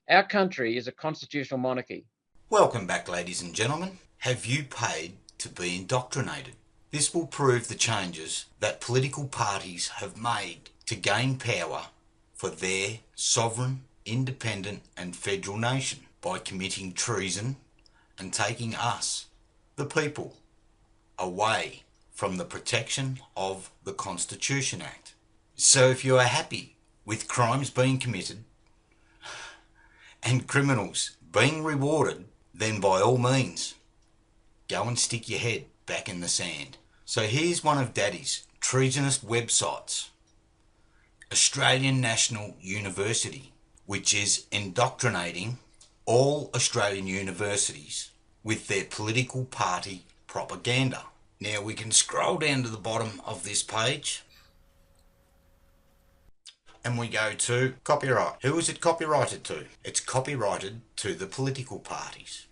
Our country is a constitutional monarchy. Welcome back, ladies and gentlemen. Have you paid to be indoctrinated? This will prove the changes that political parties have made to gain power for their sovereign, independent and federal nation by committing treason and taking us, the people, away from the protection of the Constitution Act. So if you are happy with crimes being committed and criminals being rewarded, then by all means, go and stick your head back in the sand. So here's one of Daddy's treasonous websites, Australian National University, which is indoctrinating all Australian universities with their political party propaganda. Now we can scroll down to the bottom of this page and we go to copyright. Who is it copyrighted to? It's copyrighted to the political parties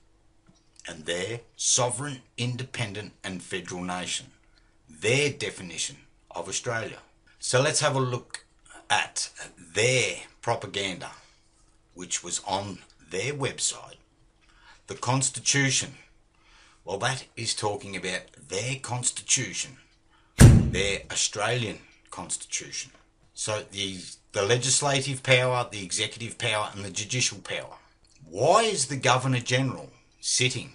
and their sovereign, independent and federal nation, their definition of Australia. So let's have a look at their propaganda, which was on their website. The Constitution, well, that is talking about their Constitution, their Australian Constitution. So the legislative power, the executive power and the judicial power. Why is the Governor-General sitting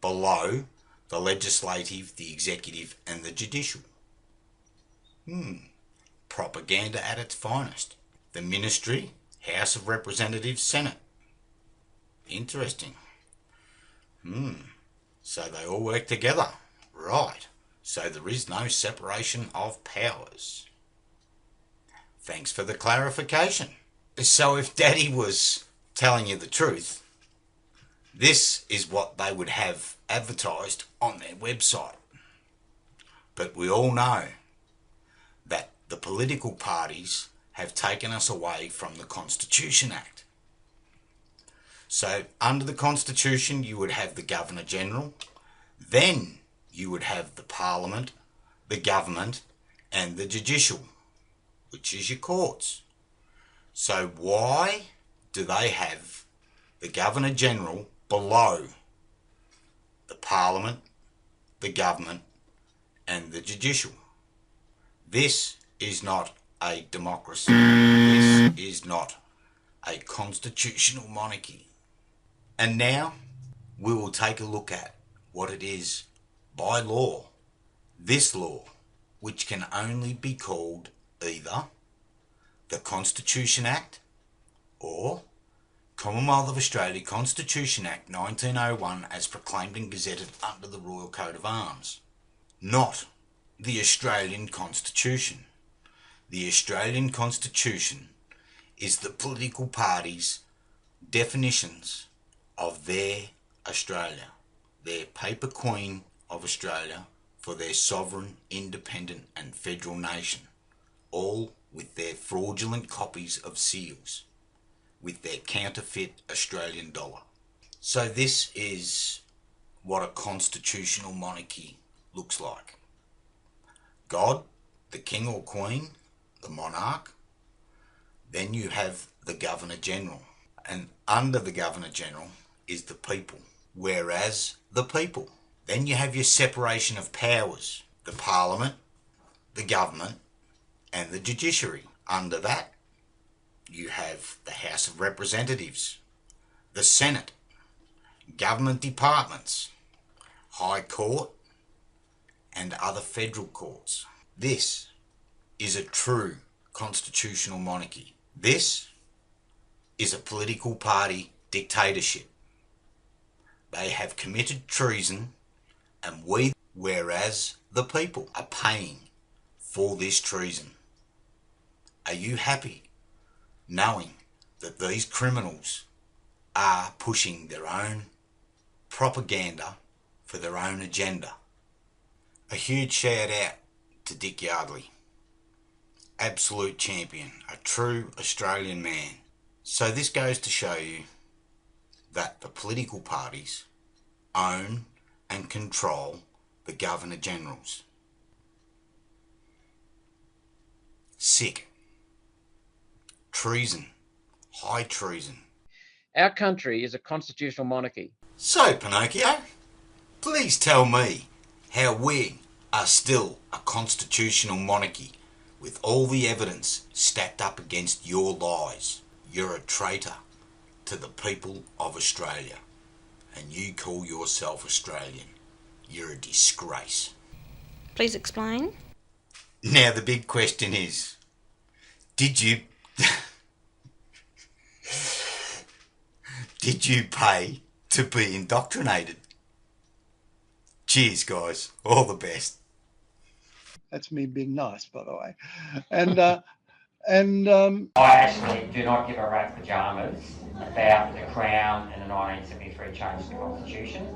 below the legislative, the executive and the judicial? Propaganda at its finest. The Ministry, House of Representatives, Senate. Interesting. So they all work together. Right. So there is no separation of powers. Thanks for the clarification. So if Daddy was telling you the truth, this is what they would have advertised on their website. But we all know that the political parties have taken us away from the Constitution Act. So under the Constitution you would have the Governor-General, then you would have the Parliament, the government and the judicial, which is your courts. So why do they have the Governor-General below the Parliament, the government and the judicial? This is not a democracy. This is not a constitutional monarchy. And now we will take a look at what it is by law, this law, which can only be called either the Constitution Act or Commonwealth of Australia Constitution Act 1901 as proclaimed and gazetted under the Royal Coat of Arms, not the Australian Constitution. The Australian Constitution is the political parties' definitions of their Australia, their paper queen of Australia for their sovereign, independent and federal nation, all with their fraudulent copies of seals, with their counterfeit Australian dollar. So this is what a constitutional monarchy looks like. God, the King or Queen, the monarch, then you have the Governor-General, and under the Governor-General is the people, whereas the people. Then you have your separation of powers, the Parliament, the government and the judiciary. Under that you have the House of Representatives, the Senate, government departments, High Court and other federal courts. This is a true constitutional monarchy. This is a political party dictatorship. They have committed treason and we, whereas the people, are paying for this treason. Are you happy knowing that these criminals are pushing their own propaganda for their own agenda? A huge shout out to Dick Yardley. Absolute champion, a true Australian man. So this goes to show you that the political parties own and control the Governor-Generals. Sick. Treason. High treason. Our country is a constitutional monarchy. So, Pinocchio, please tell me how we are still a constitutional monarchy with all the evidence stacked up against your lies. You're a traitor to the people of Australia, and you call yourself Australian. You're a disgrace. Please explain. Now the big question is, did you pay to be indoctrinated? Cheers, guys. All the best. That's me being nice, by the way. And I actually do not give a rat's pajamas about the Crown and the 1973 change to the Constitution.